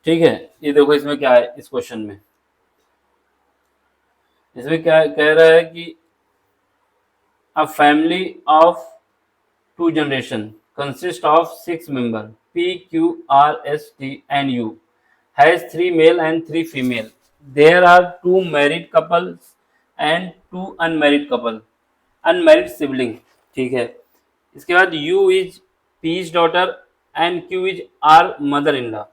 ठीक है, ये देखो इसमें क्या है, इस क्वेश्चन में इसमें क्या कह रहा है कि a family of two generation consist of 6 member P, Q, R, S, T and U has 3 male and 3 female. There are 2 married couples and 2 unmarried couple. Unmarried sibling. ठीक है, इसके बाद U is P's daughter and Q is R mother-in-law.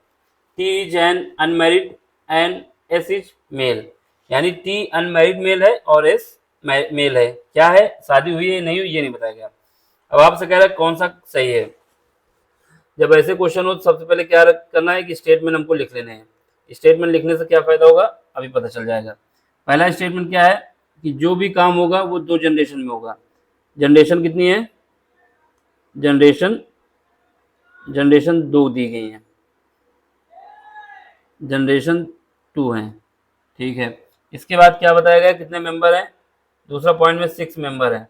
T is an unmarried and S is male. यानी T unmarried male है और S mail है। क्या है, शादी हुई है नहीं हुई ये नहीं बताया गया। अब आपसे कह रहा है कौन सा सही है। जब ऐसे क्वेश्चन हो तो सबसे पहले क्या करना है कि स्टेटमेंट हमको लिख लेने हैं। स्टेटमेंट लिखने से क्या फायदा होगा अभी पता चल जाएगा। पहला स्टेटमेंट क्या है कि जो भी काम होगा वो 2 जनरेशन में होगा। जनरेशन कितनी है, जनरेशन 2 दी गई है, जनरेशन 2 है। ठीक है, इसके बाद क्या बताया गया कितने मेंबर हैं, दूसरा पॉइंट में 6 मेंबर है।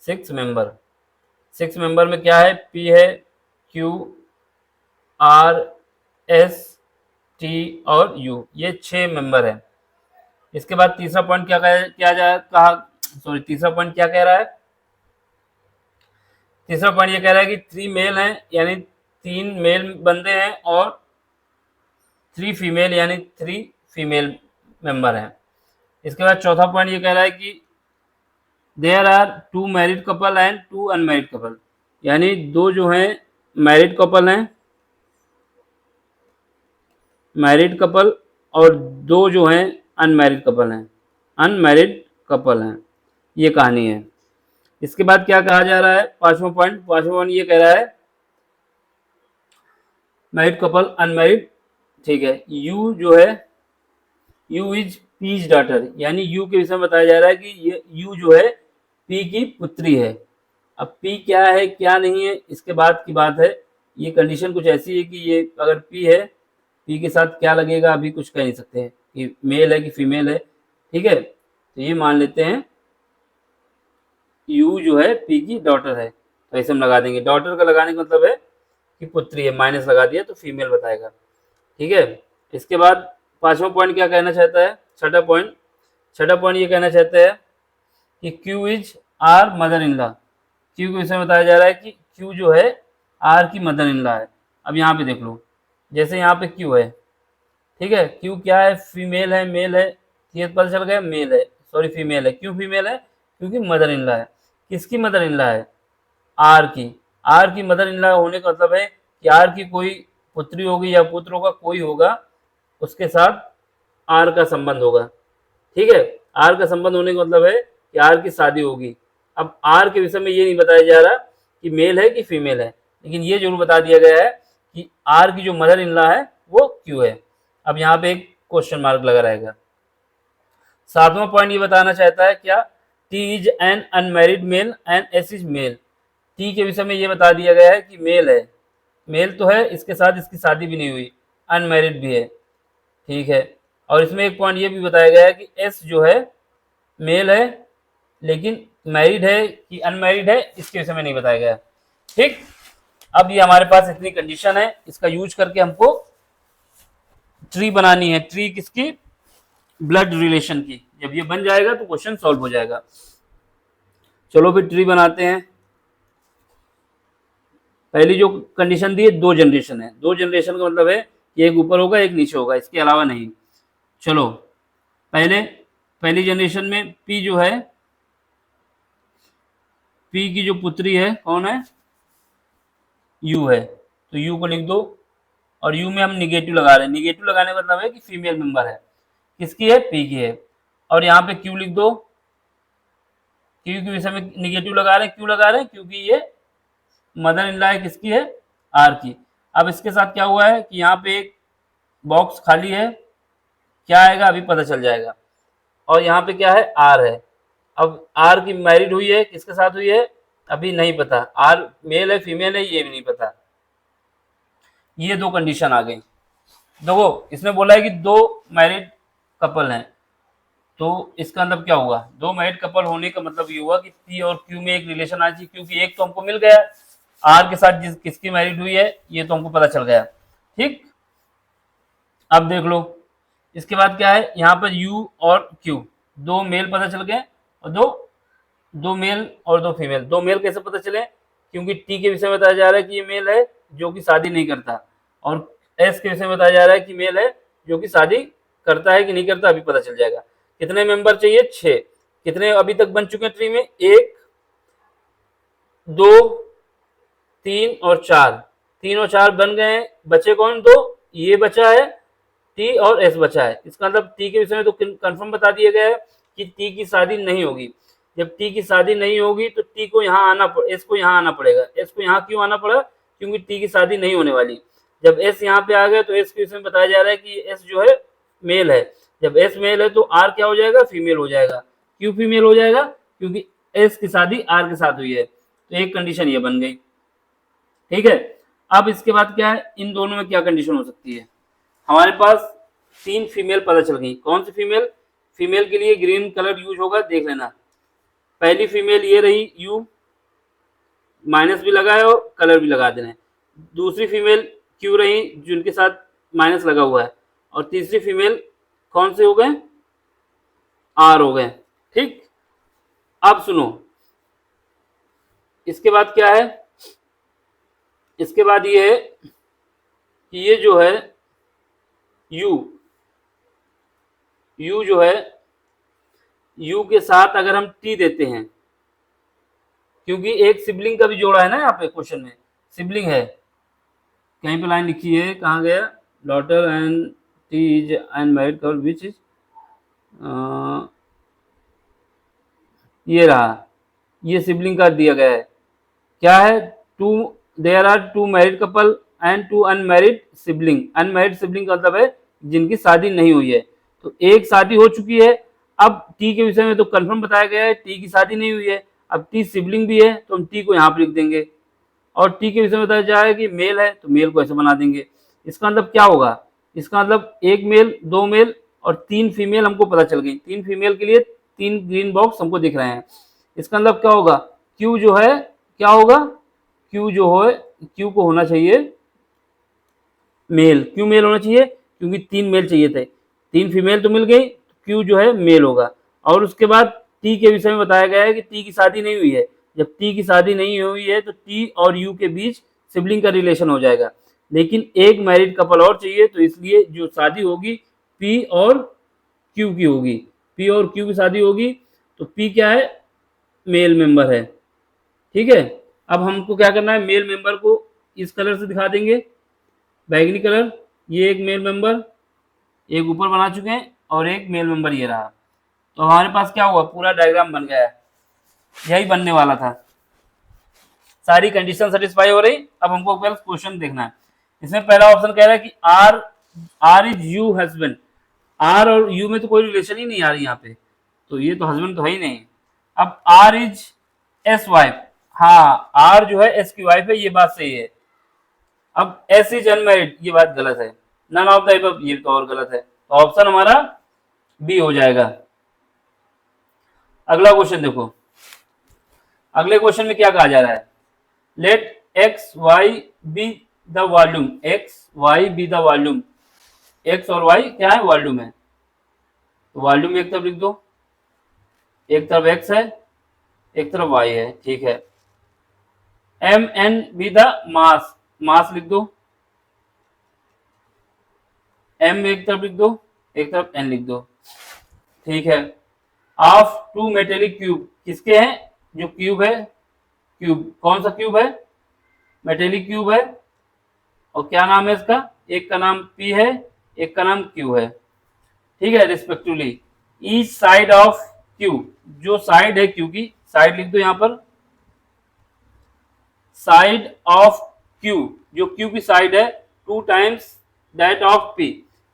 6 मेंबर में क्या है, पी है, क्यू, आर, एस, टी और यू, ये 6 मेंबर है। इसके बाद तीसरा पॉइंट तीसरा पॉइंट क्या कह रहा है, तीसरा पॉइंट ये कह रहा है कि 3 मेल हैं यानी 3 मेल बंदे हैं और 3 फीमेल यानी 3 फीमेल मेंबर हैं। इसके बाद चौथा पॉइंट ये कह रहा है कि there are 2 married couple and 2 unmarried couple, यानी 2 जो हैं मैरिड कपल हैं, मैरिड कपल और 2 जो हैं अनमैरिड कपल हैं, ये कहानी है। इसके बाद क्या कहा जा रहा है, पांचवा पॉइंट ये कह रहा है मैरिड कपल अनमैरिड। ठीक है, यू जो है, यू इज पीज डॉटर, यानी यू के विषय में बताया जा रहा है कि ये यू जो है पी की पुत्री है। अब पी क्या है क्या नहीं है इसके बाद की बात है। ये कंडीशन कुछ ऐसी है कि ये अगर पी है, पी के साथ क्या लगेगा अभी कुछ कह नहीं सकते हैं कि मेल है कि फीमेल है। ठीक है, तो ये मान लेते हैं यू जो है पी की डॉटर है, तो ऐसे हम लगा देंगे। डॉटर का लगाने का मतलब है कि पुत्री है, माइनस लगा दिया तो फीमेल बताएगा। ठीक है, इसके बाद पांचवा पॉइंट क्या कहना चाहता है, छठा पॉइंट ये कहना चाहता है कि Q is R mother in law. Q के विषय में बताया जा रहा है कि क्यू जो है आर की मदर इन लॉ है। अब यहाँ पे देख लो, जैसे यहाँ पे क्यू है, ठीक है, क्यू क्या है, फीमेल है मेल है, ये पता चल गया मेल है, सॉरी फीमेल है। क्यों फीमेल है, क्योंकि मदर इन लॉ है। किसकी मदर इन लॉ है, आर की मदर इन लॉ होने का मतलब है कि आर की कोई पुत्री होगी या पुत्र होगा, कोई होगा, उसके साथ आर का संबंध होगा। ठीक है, आर का संबंध होने का मतलब है कि आर की शादी होगी। अब आर के विषय में ये नहीं बताया जा रहा कि मेल है कि फीमेल है, लेकिन ये जरूर बता दिया गया है कि आर की जो मदर इन लॉ है वो क्यू है। अब यहाँ पे एक क्वेश्चन मार्क लगा रहेगा। सातवां पॉइंट ये बताना चाहता है क्या, T is an unmarried male and S is male. T के विषय में ये बता दिया गया है कि मेल है, मेल तो है, इसके साथ इसकी शादी भी नहीं हुई, अनमैरिड भी है। ठीक है, और इसमें एक पॉइंट ये भी बताया गया है कि एस जो है मेल है लेकिन मैरिड है कि अनमैरिड है इसके विषय में नहीं बताया गया। ठीक, अब ये हमारे पास इतनी कंडीशन है, इसका यूज करके हमको ट्री बनानी है। ट्री किसकी, ब्लड रिलेशन की। जब ये बन जाएगा तो क्वेश्चन सॉल्व हो जाएगा। चलो फिर ट्री बनाते हैं। पहली जो कंडीशन दी है 2 जनरेशन है, 2 जनरेशन का मतलब है कि एक ऊपर होगा एक नीचे होगा, इसके अलावा नहीं। चलो पहली जनरेशन में पी जो है, पी की जो पुत्री है कौन है, यू है, तो यू को लिख दो। और यू में हम निगेटिव लगा रहे हैं, निगेटिव लगाने का मतलब है कि फीमेल मेंबर है, किसकी है, पी की है। और यहाँ पे क्यू लिख दो, क्यू के विषय में निगेटिव लगा रहे हैं, क्यों लगा रहे हैं, क्योंकि ये मदर इन लॉ है, किसकी है, आर की। अब इसके साथ क्या हुआ है कि यहाँ पे एक बॉक्स खाली है, क्या आएगा अभी पता चल जाएगा। और यहाँ पे क्या है, आर है। अब आर की मैरिड हुई है, किसके साथ हुई है अभी नहीं पता, आर मेल है फीमेल है ये भी नहीं पता। ये 2 कंडीशन आ गई। देखो इसने बोला है कि 2 मैरिड कपल हैं, तो इसका मतलब क्या हुआ, 2 मैरिड कपल होने का मतलब ये हुआ कि पी और क्यू में एक रिलेशन आ चाहिए, क्योंकि एक तो हमको मिल गया आर के साथ किसकी मैरिड हुई है ये तो हमको पता चल गया। ठीक, अब देख लो, इसके बाद क्या है, यहाँ पर U और Q दो मेल पता चल गए, और दो दो मेल और दो फीमेल। दो मेल कैसे पता चले, क्योंकि T के विषय में बताया जा रहा है कि ये मेल है जो कि शादी नहीं करता, और S के विषय में बताया जा रहा है कि मेल है जो कि शादी करता है कि नहीं करता, अभी पता चल जाएगा। कितने मेंबर चाहिए, 6। कितने अभी तक बन चुके हैं ट्री में, 1 2 3 और 4। 3 और 4 बन गए हैं, बचे कौन, दो, ये बचा है T और S बचा है। इसका मतलब T के विषय में तो कंफर्म बता दिया गया है कि T की शादी नहीं होगी। जब T की शादी नहीं होगी तो T को यहाँ आना, S को यहाँ आना पड़ेगा। S को यहाँ क्यों आना पड़ा, क्योंकि T की शादी नहीं होने वाली। जब S यहाँ पे आ गया तो S के विषय में बताया जा रहा है कि S जो है मेल है। जब S मेल है तो R क्या हो जाएगा, फीमेल हो जाएगा। क्यों फीमेल हो जाएगा, क्योंकि S की शादी R के साथ हुई है। तो एक कंडीशन ये बन गई, ठीक है। अब इसके बाद क्या है, इन दोनों में क्या कंडीशन हो सकती है, हमारे पास 3 फीमेल पता चल गई। कौन सी फीमेल, फीमेल के लिए ग्रीन कलर यूज होगा, देख लेना। पहली फीमेल ये रही U, माइनस भी लगा है और कलर भी लगा देना है। दूसरी फीमेल Q रही, जिनके साथ माइनस लगा हुआ है। और तीसरी फीमेल कौन से हो गए, R हो गए, ठीक। अब सुनो, इसके बाद क्या है, इसके बाद ये है कि ये जो है U जो है, U के साथ अगर हम T देते हैं, क्योंकि एक सिबलिंग का भी जोड़ा है ना यहाँ पे क्वेश्चन में, सिबलिंग है, कहीं पे लाइन लिखी है, कहाँ गया, daughter and T is unmarried couple which is, ये रहा, ये सिबलिंग का दिया गया है। क्या है, two, there are 2 married couple and 2 unmarried sibling. Unmarried sibling का मतलब है जिनकी शादी नहीं हुई है। तो एक शादी हो चुकी है, अब T के विषय में तो कंफर्म बताया गया है T की शादी नहीं हुई है। अब T सिबलिंग भी है तो हम T को यहाँ पर लिख देंगे, और T के विषय में बताया जाए कि मेल है तो मेल को ऐसे बना देंगे। इसका मतलब क्या होगा, इसका मतलब 1 मेल 2 मेल और 3 फीमेल हमको पता चल गई। 3 फीमेल के लिए 3 ग्रीन बॉक्स हमको दिख रहे हैं। इसका मतलब क्या होगा, Q जो है क्या होगा, Q जो है, Q को होना चाहिए मेल। क्यों मेल होना चाहिए, क्योंकि 3 मेल चाहिए थे, 3 फीमेल तो मिल गई, Q जो है मेल होगा। और उसके बाद T के विषय में बताया गया है कि T की शादी नहीं हुई है। जब T की शादी नहीं हुई है तो T और U के बीच सिबलिंग का रिलेशन हो जाएगा, लेकिन एक मैरिड कपल और चाहिए, तो इसलिए जो शादी होगी P और Q की होगी। P और Q की शादी होगी तो P क्या है, मेल मेंबर है, ठीक है। अब हमको क्या करना है, मेल मेंबर को इस कलर से दिखा देंगे, बैगनी कलर। ये एक मेल मेंबर, एक ऊपर बना चुके हैं, और एक मेल मेंबर ये रहा। तो हमारे पास क्या हुआ, पूरा डायग्राम बन गया है, यही बनने वाला था। सारी कंडीशन सेटिस्फाई हो रही। अब हमको पहले क्वेश्चन देखना है। इसमें पहला ऑप्शन कह रहा है कि R is U husband. R और यू में तो कोई रिलेशन ही नहीं आ रही यहाँ पे, तो ये तो हस्बैंड तो है ही नहीं। अब आर इज एस वाइफ, हाँ आर जो है एस की वाइफ है, ये बात सही है। अब एस इज अनमैरिड, ये बात गलत है। नन ऑफ द अबव, ये तो और गलत है। तो ऑप्शन हमारा बी हो जाएगा। अगला क्वेश्चन देखो, अगले क्वेश्चन में क्या कहा जा रहा है, let X Y be the volume, X Y be the volume. X और वाई क्या है, वॉल्यूम है। तो वॉल्यूम एक तरफ लिख दो, एक तरफ एक्स है एक तरफ वाई है, ठीक है। M N B the mass, mass लिख दो, एम एक तरफ लिख दो एक तरफ एन लिख दो, ठीक है। ऑफ 2 मेटेलिक क्यूब, किसके हैं, जो क्यूब है, क्यूब कौन सा क्यूब है, मेटेलिक क्यूब है। और क्या नाम है इसका, एक का नाम P है एक का नाम Q है, ठीक है, respectively. Each side of Q, जो साइड है Q की, साइड लिख दो यहां पर, साइड ऑफ Q, जो Q की साइड है 2 टाइम्स दैट ऑफ P,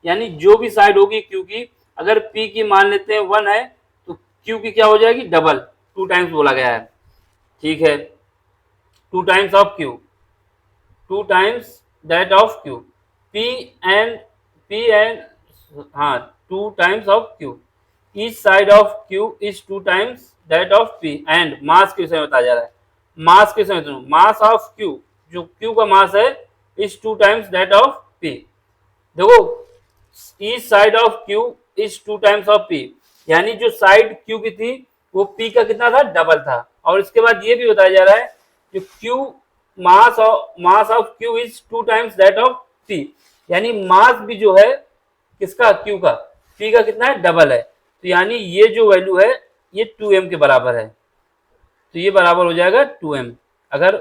यानी जो भी साइड होगी Q की, अगर P की मान लेते हैं 1 है तो Q की क्या हो जाएगी, डबल, 2 टाइम्स बोला गया है, ठीक है। 2 times of Q, 2 times that of Q, P and हाँ 2 times of Q, each side of Q is 2 times that of P, and mass के विषय में बताया जा रहा है। मास के समय, मास ऑफ Q, जो Q का मास है is 2 times that of P। देखो each side of Q is 2 times of P, यानी जो साइड क्यू की थी वो पी का कितना था, डबल था। और इसके बाद ये भी बताया जा रहा है जो Q mass of Q is 2 times that of P, यानी मास भी जो है किसका, क्यू का, पी का कितना है, डबल है। तो यानी ये जो वैल्यू है ये 2m के बराबर है, तो ये बराबर हो जाएगा 2m। अगर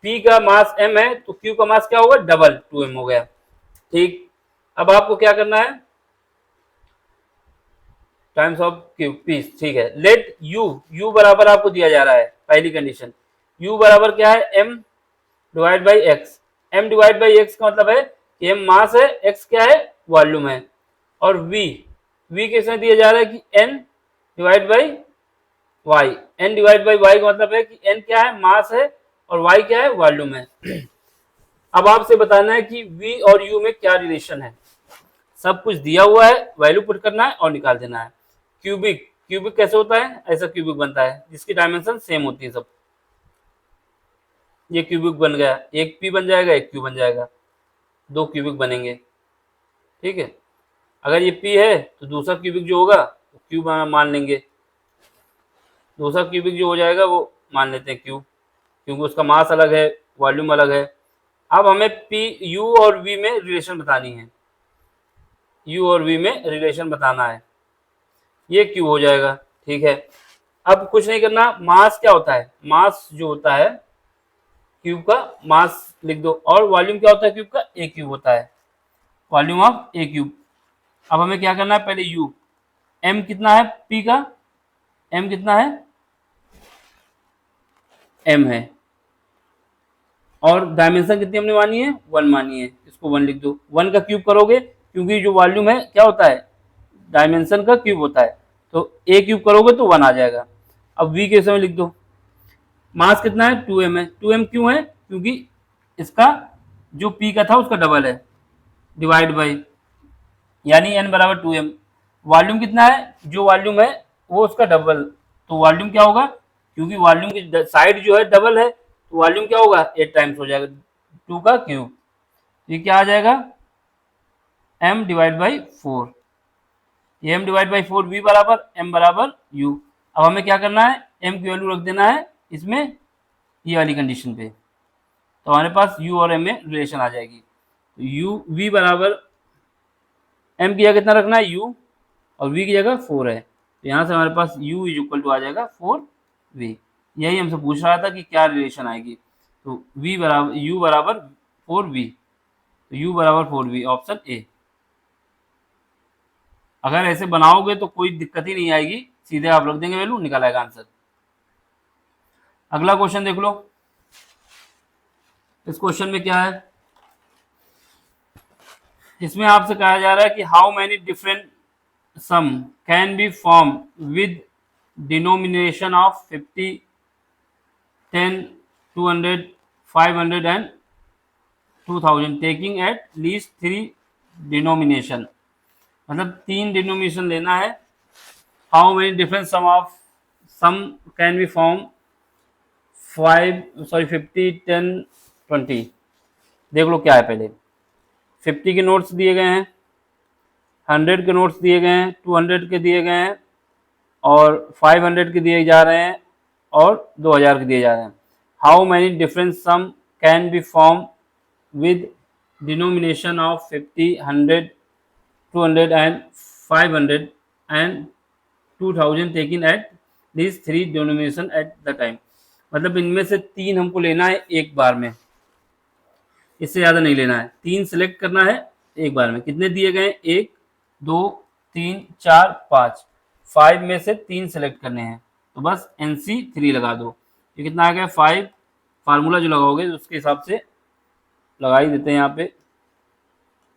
P का मास m है तो Q का मास क्या होगा, डबल 2m हो गया। ठीक, अब आपको क्या करना है, टाइम्स ऑफ Q P, ठीक है। लेट U बराबर आपको दिया जा रहा है, पहली कंडीशन U बराबर क्या है, m divide by x. m divide by x का मतलब है कि m मास है, x क्या है, वॉल्यूम है। और v किसमें दिया जा रहा है कि n divide by y, n divide by y का मतलब है कि n क्या है, मास है, और y क्या है, वॉल्यूम है। अब आपसे बताना है कि v और u में क्या रिलेशन है। सब कुछ दिया हुआ है, वैल्यू पुट करना है और निकाल देना है। क्यूबिक कैसे होता है, ऐसा क्यूबिक बनता है जिसकी डायमेंशन सेम होती है सब। ये क्यूबिक बन गया, एक p बन जाएगा, एक q बन जाएगा, दो क्यूबिक बनेंगे। ठीक है, अगर ये p है तो दूसरा क्यूबिक जो होगा वो q मान लेंगे, दूसरा क्यूबिक जो हो जाएगा वो मान लेते हैं q, क्योंकि उसका मास अलग है, वॉल्यूम अलग है। अब हमें p u और v में रिलेशन बतानी है, u और v में रिलेशन बताना है, ये q हो जाएगा। ठीक है, अब कुछ नहीं करना, मास क्या होता है, मास जो होता है क्यूब का मास लिख दो, और वॉल्यूम क्या होता है क्यूब का, a क्यूब होता है, वॉल्यूम ऑफ a क्यूब। अब हमें क्या करना है, पहले u, m कितना है p का, m कितना है, m है, और डायमेंशन कितनी हमने मानी है, 1 मानी है, इसको 1 लिख दो। 1 का क्यूब करोगे, क्योंकि जो वॉल्यूम है क्या होता है, डायमेंशन का क्यूब होता है, तो a क्यूब करोगे तो 1 आ जाएगा। अब v के समय लिख दो, मास कितना है, 2m है, 2m क्यों है, क्योंकि इसका जो p का था उसका डबल है, डिवाइड बाई, यानी n बराबर 2m। वॉल्यूम कितना है, जो वॉल्यूम है वो उसका डबल, तो वॉल्यूम क्या होगा, क्योंकि वॉल्यूम की साइड जो है डबल है, तो वॉल्यूम क्या होगा, 8 टाइम्स हो जाएगा 2 का क्यूब। ये क्या आ जाएगा, m डिवाइड बाई 4, ये m डिवाइड बाई 4, v बराबर m बराबर u। अब हमें क्या करना है, m की वैल्यू रख देना है इसमें, ये वाली कंडीशन पे, तो हमारे पास u और m में रिलेशन आ जाएगी। तो u v बराबर m की जगह कितना रखना है, u, और v की जगह 4 है, तो यहाँ से हमारे पास u इज इक्वल टू आ जाएगा 4v। यही हमसे पूछ रहा था कि क्या रिलेशन आएगी, तो v बराबर u बराबर 4v, तो u बराबर 4v, ऑप्शन ए। अगर ऐसे बनाओगे तो कोई दिक्कत ही नहीं आएगी, सीधे आप रख देंगे वैल्यू, निकल आएगा आंसर। अगला क्वेश्चन देख लो, इस क्वेश्चन में क्या है, इसमें आपसे कहा जा रहा है कि how many different sum can be form with denomination of 50, 10, 200, 500 and 2000 taking at least 3 denomination. मतलब 3 डिनोमिनेशन लेना है। How many different sum can be form 50, 10, 20। देख लो क्या है, पहले 50 के नोट्स दिए गए हैं, 100 के नोट्स दिए गए हैं, 200 के दिए गए हैं, और 500 के दिए जा रहे हैं, और 2000 के दिए जा रहे हैं। How many different sum can be form with denomination of 50, 100, 200 and 500 and 2000 taking at this 3 denomination at the time. मतलब इनमें से 3 हमको लेना है एक बार में, इससे ज़्यादा नहीं लेना है, 3 सिलेक्ट करना है एक बार में। कितने दिए गए, 1, 2, 3, 4, 5, 5 में से 3 सेलेक्ट करने हैं, तो बस NC3 लगा दो। ये कितना आ गया, 5। फार्मूला जो लगाओगे उसके हिसाब से लगा ही देते हैं यहाँ पे,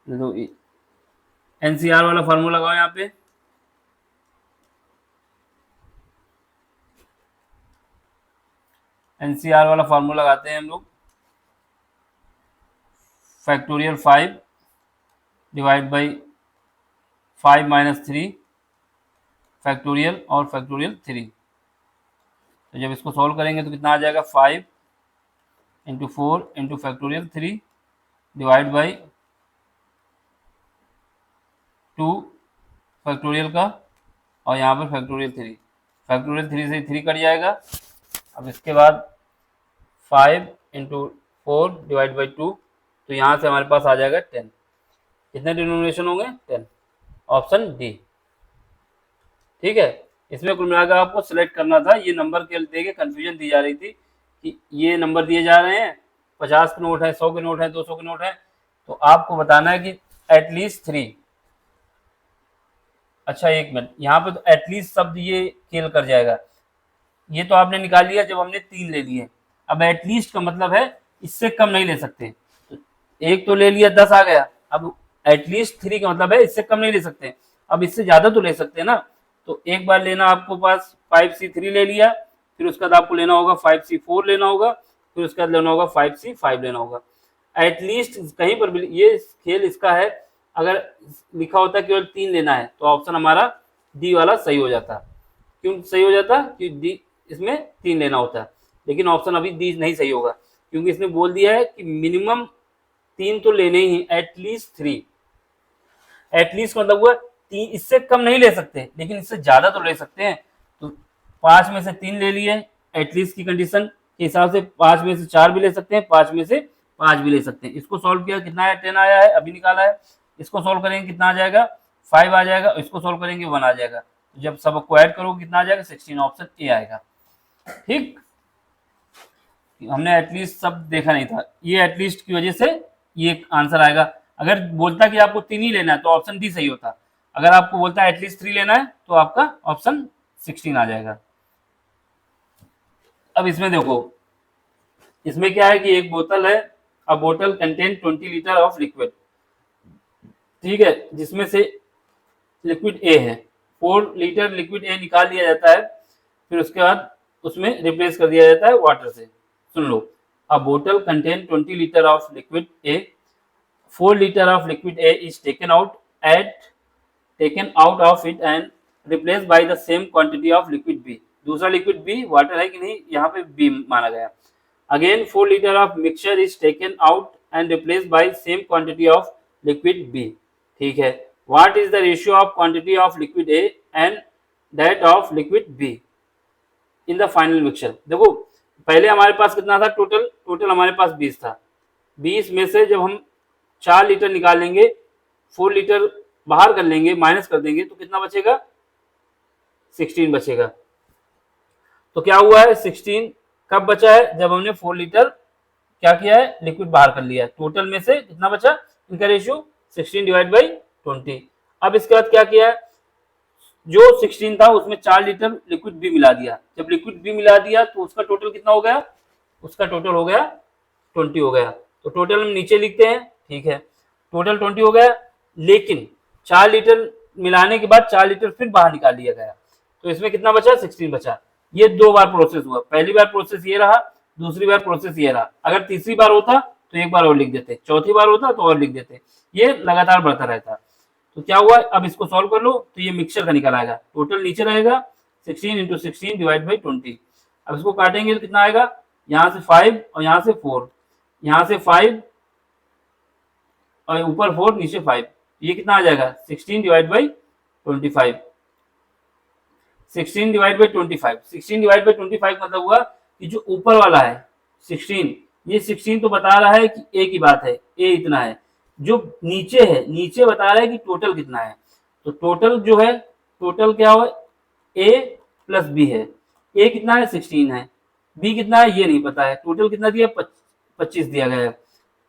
देखो NCR वाला फार्मूला लगाओ यहाँ पे, NCR वाला फार्मूला लगाते हैं हम लोग, factorial 5 divide by 5 minus 3 factorial और फैक्टोरियल 3। तो जब इसको सॉल्व करेंगे तो कितना आ जाएगा, 5 into 4 into factorial 3 divide by 2 factorial का और यहाँ पर फैक्टोरियल 3, फैक्टोरियल 3 से 3 कट जाएगा। अब इसके बाद 5 इंटू 4 डिवाइड बाई 2, तो यहाँ से हमारे पास आ जाएगा 10। कितने डिनोमिनेशन होंगे? 10। Option D. ठीक है, इसमें कुल मिलाकर आपको सिलेक्ट करना था। ये नंबर के देके कंफ्यूजन दी जा रही थी कि ये नंबर दिए जा रहे हैं, 50 के नोट है, 100 के नोट है, 200 के नोट है, तो आपको बताना है कि एटलीस्ट 3। अच्छा एक मिनट, यहाँ पे तो एटलीस्ट शब्द ये खेल कर जाएगा। ये तो आपने निकाल लिया जब हमने 3 ले लिए। अब एटलीस्ट का मतलब है इससे कम नहीं ले सकते। तो एक तो ले लिया 10 आ गया, अब एटलीस्ट 3 का मतलब है इससे कम नहीं ले सकते। अब इससे ज्यादा तो ले सकते हैं ना, तो एक बार लेना आपको पास 5C3 ले लिया, फिर उसके बाद आपको लेना होगा 5C4 लेना होगा, फिर उसके बाद लेना होगा 5C5 लेना होगा। एटलीस्ट कहीं पर भी ये खेल इसका है। अगर लिखा होता केवल 3 लेना है तो ऑप्शन हमारा डी वाला सही हो जाता। क्यों सही हो जाता? कि डी इसमें 3 लेना होता है, लेकिन ऑप्शन अभी डी नहीं सही होगा, क्योंकि इसने बोल दिया है कि मिनिमम 3 तो लेने ही, एटलीस्ट 3। एटलीस्ट मतलब हुआ 3, इससे कम नहीं ले सकते, लेकिन इससे ज्यादा तो ले सकते हैं। तो 5 में से 3 ले लिए एटलीस्ट की कंडीशन के हिसाब से, 5 में से 4 भी ले सकते हैं, 5 में से 5 भी ले सकते हैं। इसको सॉल्व किया, कितना आया? 10 आया है, अभी निकाला है। इसको सॉल्व करेंगे कितना आ जाएगा? 5 आ जाएगा। इसको सॉल्व करेंगे 1 आ जाएगा। तो जब सबको ऐड करोगे कितना आ जाएगा? 16। ऑप्शन ए आएगा। ठीक, हमने एटलीस्ट सब देखा नहीं था, ये एटलीस्ट की वजह से ये आंसर आएगा। अगर बोलता कि आपको 3 ही लेना है तो ऑप्शन डी सही होता। अगर आपको बोलता है एटलीस्ट 3 लेना है तो आपका ऑप्शन 16 आ जाएगा। अब इसमें देखो, इसमें क्या है कि एक बोतल है, अ बोतल कंटेन 20 लीटर ऑफ लिक्विड, ठीक है, जिसमें से लिक्विड ए है। 4 लीटर लिक्विड ए निकाल लिया जाता है, फिर उसके बाद उसमें रिप्लेस कर दिया जाता है वाटर से। सुन लो, अ बोतल contain 20 litre of liquid A, 4 litre of liquid A is taken out of it and replace by the same quantity of liquid B. दूसरा लिक्विड बी वाटर है कि नहीं, यहाँ पे बी माना गया। Again 4 litre of mixture is taken out and replace by same quantity of liquid B. ठीक है, what is the ratio of quantity of liquid A and that of liquid be in the final mixture. देखो पहले हमारे पास कितना था? Total हमारे पास 20 था। 20 में से जब हम 4 लीटर निकालेंगे, 4 लीटर बाहर कर लेंगे, माइनस कर देंगे, तो कितना बचेगा? 16 बचेगा। तो क्या हुआ है? 16 कब बचा है? जब हमने 4 लीटर क्या किया है? लिक्विड बाहर कर लिया है। टोटल में से कितना बचा? इनका रेशियो 16 डिवाइड बाई 20। अब इसके बाद क्या किया है? जो 16 था उसमें 4 लीटर लिक्विड बी मिला दिया। जब लिक्विड बी मिला दिया तो उसका टोटल कितना हो गया? उसका टोटल हो गया 20 हो गया। तो टोटल हम नीचे लिखते हैं, ठीक है, टोटल 20 हो गया, लेकिन 4 लीटर मिलाने के बाद 4 लीटर फिर बाहर निकाल लिया गया, तो इसमें कितना बचा? 16 बचा। ये 2 बार प्रोसेस हुआ। पहली बार प्रोसेस ये रहा, दूसरी बार प्रोसेस ये रहा। अगर तीसरी बार होता तो एक बार और लिख देते, चौथी बार होता तो और लिख देते। ये लगातार बढ़ता रहता। तो क्या हुआ? अब इसको सॉल्व कर लो तो ये मिक्सचर का निकल आएगा। टोटल नीचे रहेगा 16 इंटू 16 डिवाइड बाई 20। अब इसको काटेंगे तो कितना आएगा? यहाँ से 5 और यहाँ से 4, यहाँ से 5 और ऊपर 4 नीचे 5, ये कितना आ जाएगा? 16 divide by 25। 16 divide by 25, 16 divide by 25 मतलब हुआ कि जो ऊपर वाला है 16, ये 16 तो बता रहा है कि ए की बात है, ए इतना है। जो नीचे है, नीचे बता रहा है कि टोटल कितना है। तो टोटल जो है, टोटल क्या हो? ए प्लस बी है। ए कितना है? 16 है। बी कितना है? ये नहीं पता है। टोटल कितना दिया? 25 दिया गया है।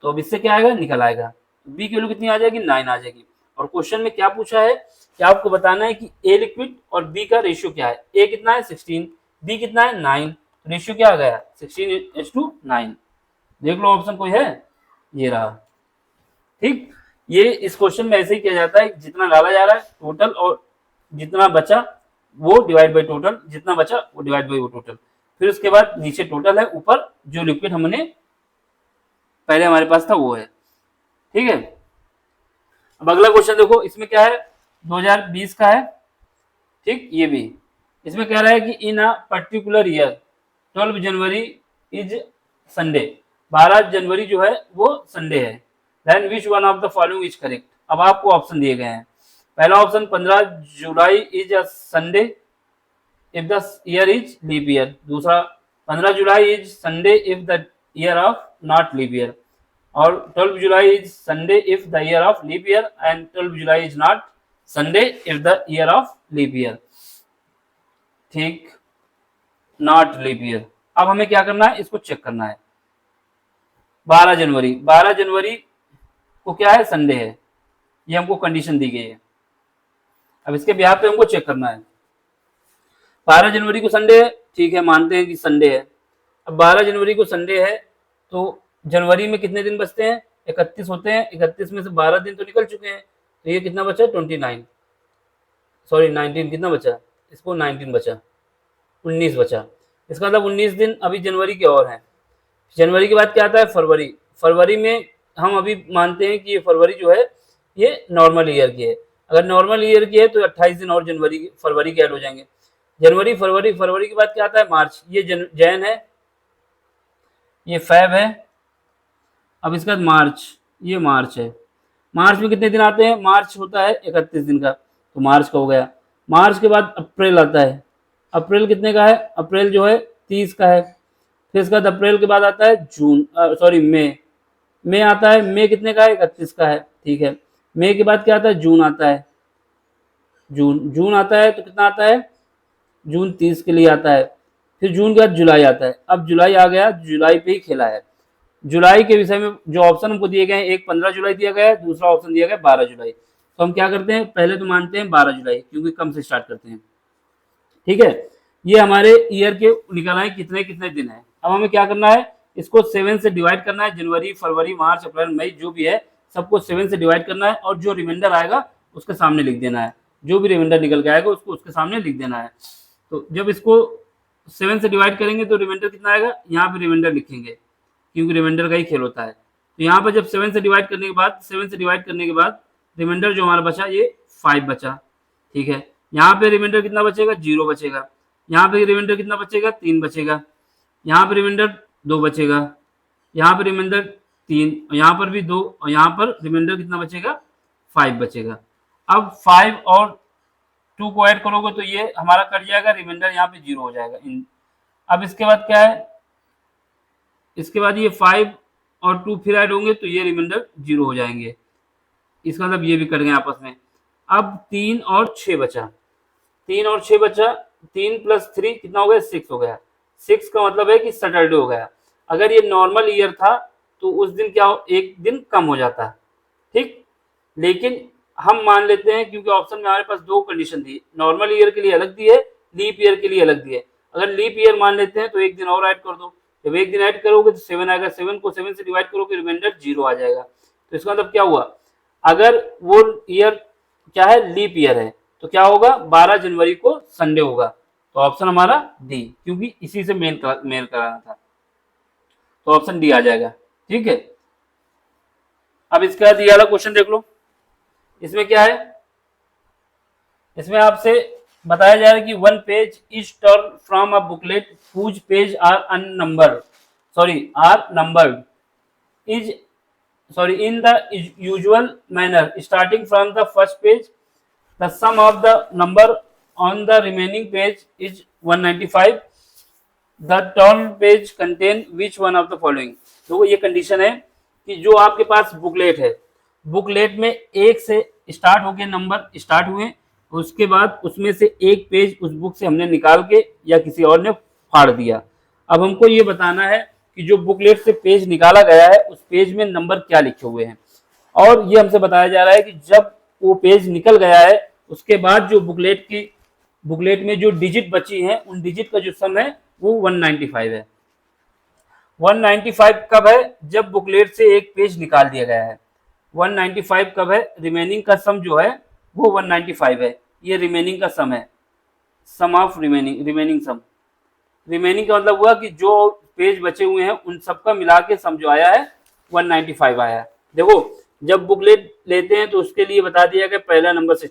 तो अब इससे क्या आएगा? निकल आएगा। बी की वैल्यू कितनी आ जाएगी? 9 आ जाएगी। और क्वेश्चन में क्या पूछा है कि आपको बताना है कि ए लिक्विड और बी का रेशियो क्या है। ए कितना है? 16, बी कितना है? 9। रेशियो क्या आ गया? 16:9। देख लो ऑप्शन कोई है? ये रहा। ठीक, ये इस क्वेश्चन में ऐसे ही किया जाता है, जितना डाला जा रहा है टोटल, और जितना बचा वो डिवाइड बाई टोटल, जितना बचा वो डिवाइड बाई वो टोटल। फिर उसके बाद नीचे टोटल है, ऊपर जो लिक्विड हमने पहले हमारे पास था वो है। ठीक है, अब अगला क्वेश्चन देखो, इसमें क्या है? 2020 का है। ठीक, ये भी इसमें कह रहा है कि in a particular year 12 January is Sunday, 12 जनवरी जो है वो संडे है। Then which one of the following is correct. अब आपको ऑप्शन दिए गए हैं। पहला option 15 July is a Sunday if the year is leap year, दूसरा 15 July is Sunday if the year of not leap year, और 12 July is Sunday if the year of leap year and 12 July is not Sunday if the year of leap year. ठीक, not leap year. अब हमें क्या करना है, इसको check करना है। 12 जनवरी, 12 जनवरी को क्या है, संडे है, ये हमको कंडीशन दी गई है। अब इसके बिहार पे हमको चेक करना है। 12 जनवरी को संडे है, ठीक है, मानते हैं कि संडे है। अब 12 जनवरी को संडे है तो जनवरी में कितने दिन बचते हैं, 31 होते हैं, 31 में से 12 दिन तो निकल चुके हैं, तो ये कितना बचा, 29, सॉरी 19, कितना बचा इसको, 19 बचा, 19 बचा। इसका मतलब 19 दिन अभी जनवरी के और हैं। जनवरी के बाद क्या आता है, फरवरी। फरवरी में हम अभी मानते हैं कि ये फरवरी जो है ये नॉर्मल ईयर की है। अगर नॉर्मल ईयर की है तो 28 दिन और फरवरी के ऐड हो जाएंगे। जनवरी, फरवरी, फरवरी के बाद क्या आता है, मार्च। ये जैन है, ये फैब है। अब इसके बाद मार्च, ये मार्च है। मार्च में कितने दिन आते हैं, मार्च होता है 31 दिन का, तो मार्च का हो गया। मार्च के बाद अप्रैल आता है। अप्रैल कितने का है, अप्रैल जो है 30 का है। फिर इसके बाद अप्रैल के बाद आता है जून, सॉरी मई आता है। मई कितने का है, 31 का है, ठीक है। मई के बाद क्या आता है, जून आता है। जून आता है तो कितना आता है, जून 30 के लिए आता है। फिर जून के बाद जुलाई आता है। अब जुलाई आ गया, जुलाई पे ही खेला है। जुलाई के विषय में जो ऑप्शन हमको दिए गए हैं, एक 15 जुलाई दिया गया है, दूसरा ऑप्शन दिया गया 12 जुलाई। तो हम क्या करते हैं, पहले तो मानते हैं 12 जुलाई, क्योंकि कम से स्टार्ट करते हैं, ठीक है। ये हमारे ईयर के निकल आए कितने कितने दिन है। अब हमें क्या करना है, इसको 7 से डिवाइड करना है। जनवरी, फरवरी, मार्च, अप्रैल, मई जो भी है सबको 7 से डिवाइड करना है, और जो रिमाइंडर आएगा उसके सामने लिख देना है। जो भी रिमाइंडर निकल के आएगा उसको उसके सामने लिख देना है। तो जब इसको 7 से डिवाइड करेंगे तो रिमाइंडर कितना आएगा, यहाँ पे रिमाइंडर लिखेंगे, क्योंकि रिमाइंडर का ही खेल होता है। तो यहाँ पर जब 7 से डिवाइड करने के बाद, 7 से डिवाइड करने के बाद रिमाइंडर जो हमारा बचा ये 5 बचा, ठीक है। यहाँ पे रिमाइंडर कितना बचेगा, 0 बचेगा। यहाँ पे रिमाइंडर कितना बचेगा, 3 बचेगा। यहाँ पे रिमाइंडर 2 बचेगा। यहाँ पे रिमाइंडर 3, यहाँ पर भी 2, और यहाँ पर रिमाइंडर कितना बचेगा, 5 बचेगा। अब 5 और 2 को ऐड करोगे तो ये हमारा कट जाएगा, रिमाइंडर यहाँ पे 0 हो जाएगा। अब इसके बाद क्या है, इसके बाद ये 5 और 2 फिर ऐड होंगे तो ये रिमाइंडर 0 हो जाएंगे। इसका मतलब ये भी कट गए आपस में। अब 3 और 6 बचा, 3 और 6 बचा, 3 + 3 कितना हो गया, 6 हो गया। 6 का मतलब है कि सैटरडे हो गया। अगर ये नॉर्मल ईयर था तो उस दिन क्या हो, एक दिन कम हो जाता, ठीक। लेकिन हम मान लेते हैं, क्योंकि ऑप्शन में हमारे पास 2 कंडीशन थी, नॉर्मल ईयर के लिए अलग दी है, लीप ईयर के लिए अलग दी है। अगर लीप ईयर मान लेते हैं तो एक दिन और ऐड कर दो। जब एक दिन ऐड करोगे तो 7 आएगा, 7 को 7 से डिवाइड करोगे रिमाइंडर 0 आ जाएगा। तो इसका मतलब क्या हुआ, अगर वो ईयर क्या है, लीप ईयर है, तो क्या होगा, 12 जनवरी को संडे होगा। तो ऑप्शन हमारा डी, क्योंकि इसी से मेल कराना था, तो ऑप्शन डी आ जाएगा, ठीक है। अब इसके बाद ये वाला क्वेश्चन देख लो। इसमें क्या है, इसमें आपसे बताया जा रहा है कि 1 page is turn from a booklet whose page are unnumbered, sorry are numbered, is sorry in the usual manner starting from the first page. The sum of the number on the remaining page is 195. The torn page contain which one of the following. तो ये condition है कि जो आपके पास booklet है, booklet में 1 से start होके नंबर स्टार्ट हुए, उसके बाद उसमें से एक पेज उस बुक से हमने निकाल के या किसी और ने फाड़ दिया। अब हमको ये बताना है कि जो बुकलेट से पेज निकाला गया है उस पेज में नंबर क्या लिखे हुए हैं, और ये हमसे बताया जा रहा है कि जब वो पेज निकल गया है उसके बाद जो बुकलेट में जो डिजिट बची हैं उन डिजिट का जो सम है वो 195 है। 195 कब है, जब बुकलेट से एक पेज निकाल दिया गया है। 195 कब है, रिमेनिंग का सम जो है वो 195 है। ये रिमेनिंग का सम है, सम ऑफ रिमेनिंग सम। रिमेनिंग का मतलब हुआ कि जो पेज बचे हुए हैं उन सबका मिला के सम जो आया है 195 आया है। देखो जब बुकलेट लेते हैं तो उसके लिए बता दिया गया पहला नंबर से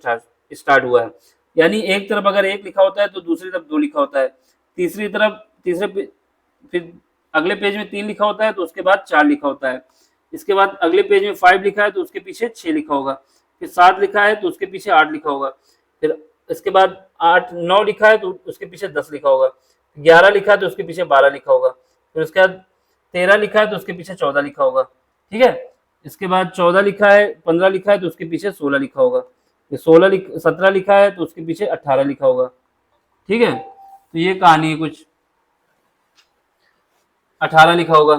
स्टार्ट हुआ है, यानी एक तरफ अगर 1 लिखा होता है तो दूसरी तरफ 2 लिखा होता है, फिर अगले पेज में 3 लिखा होता है तो उसके बाद 4 लिखा होता है, इसके बाद अगले पेज में 5 लिखा है तो उसके पीछे 6 लिखा होगा। फिर 7 लिखा है तो उसके पीछे 8 लिखा होगा, फिर इसके बाद 8 9 लिखा है तो उसके पीछे 10 लिखा होगा, 11 लिखा है तो उसके पीछे 12 लिखा होगा, फिर उसके बाद 13 लिखा है तो उसके पीछे 14 लिखा होगा, ठीक है। इसके बाद 14 लिखा है, 15 लिखा है तो उसके पीछे 16 लिखा होगा, फिर 17 लिखा है तो उसके पीछे 18 लिखा होगा, ठीक है। तो ये कहानी है कुछ, 18 लिखा होगा,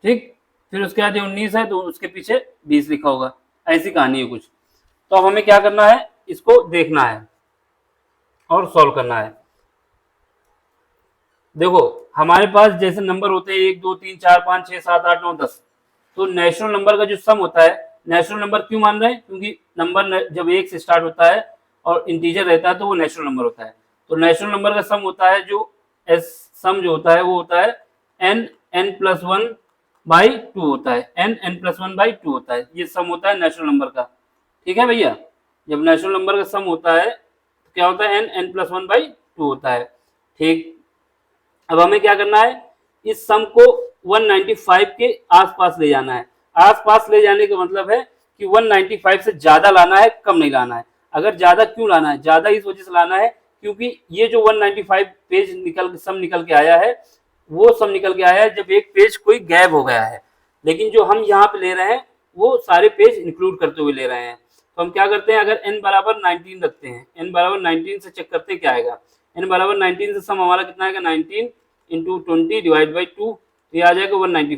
ठीक। फिर उसके बाद 19 है तो उसके पीछे 20 लिखा होगा, ऐसी कहानी है कुछ। तो अब हमें क्या करना है, इसको देखना है और सॉल्व करना है। देखो हमारे पास जैसे नंबर होते हैं 1 2 3 4 5 6 7 8 9 10, तो नेचुरल नंबर का जो सम होता है, नेचुरल नंबर क्यों मान रहे हैं, क्योंकि नंबर जब 1 से स्टार्ट होता है और इंटीजर रहता है तो वो नेचुरल नंबर होता है। तो नेचुरल नंबर का सम होता है जो सम जो होता है वो होता है n+1/2 होता है, n+1/2 होता है, ये सम होता है नेचुरल नंबर का, ठीक है भैया। जब नेचुरल नंबर का सम होता है तो क्या होता है, n+1/2 होता है, ठीक। अब हमें क्या करना है, इस सम को 195 के आसपास ले जाना है। आसपास ले जाने का मतलब है कि 195 से ज्यादा लाना है, कम नहीं लाना है। अगर ज्यादा क्यों लाना है, ज्यादा इस वजह से लाना है क्योंकि ये जो 195 पेज सम निकल के आया है, वो सम निकल के आया है जब एक पेज कोई गैप हो गया है, लेकिन जो हम यहाँ पे ले रहे हैं वो सारे पेज इंक्लूड करते हुए ले रहे हैं। तो हम क्या करते हैं, अगर n बराबर 19 रखते हैं, n बराबर 19 से चेक करते हैं क्या आएगा, n बराबर 19 से सम हमारा कितना आएगा, 19 इंटू 20 डिवाइड बाई 2, तो ये आ जाएगा 190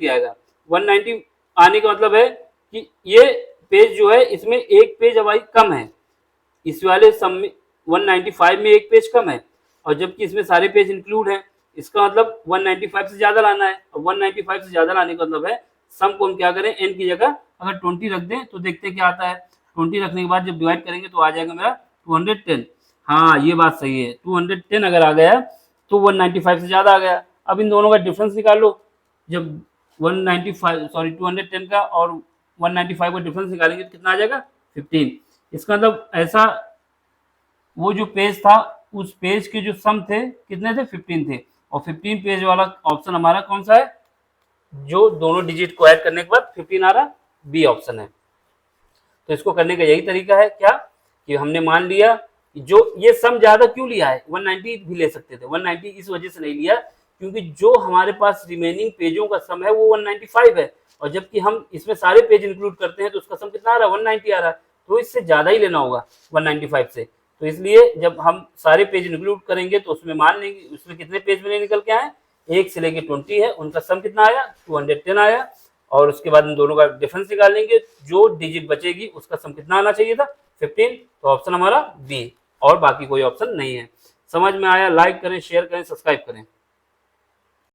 आएगा। 190 आने का मतलब है कि ये पेज जो है इसमें एक पेज हमारी कम है, इस वाले सम में 195 में एक पेज कम है, और जबकि इसमें सारे पेज इंक्लूड हैं, इसका मतलब 195 से ज्यादा लाना है। और 195 से ज्यादा लाने का मतलब है सम को हम क्या करें, n की जगह अगर 20 रख दें तो देखते हैं क्या आता है। 20 रखने के बाद जब डिवाइड करेंगे तो आ जाएगा मेरा 210। हाँ ये बात सही है, 210 अगर आ गया तो 195 से ज्यादा आ गया। अब इन दोनों का डिफरेंस निकाल लो, जब 210 का और 195 का डिफरेंस निकालेंगे तो कितना आ जाएगा, 15। इसका मतलब ऐसा, वो जो पेज था उस पेज के जो सम थे कितने थे, 15 थे, और 15 पेज वाला ऑप्शन हमारा कौन सा है, जो दोनों डिजिट को ऐड करने के बाद 15 आ रहा, बी ऑप्शन है। तो इसको करने का यही तरीका है क्या, कि हमने मान लिया कि जो ये सम ज्यादा क्यों लिया है, 190 भी ले सकते थे, 190 इस वजह से नहीं लिया क्योंकि जो हमारे पास रिमेनिंग पेजों का सम है वो 195 है, और जबकि हम इसमें सारे पेज इंक्लूड करते हैं तो उसका सम कितना आ रहा है, 190 आ रहा है, तो इससे ज्यादा ही लेना होगा 195 से। तो इसलिए जब हम सारे पेज इंक्लूड करेंगे तो उसमें मान लेंगे उसमें कितने पेज में निकल के आए, 1 से लेके 20 है, उनका सम कितना आया, 210 आया, और उसके बाद इन दोनों का डिफरेंस निकालेंगे, जो डिजिट बचेगी उसका सम कितना आना चाहिए था, 15। तो ऑप्शन हमारा बी, और बाकी कोई ऑप्शन नहीं है। समझ में आया, लाइक करें, शेयर करें, सब्सक्राइब करें।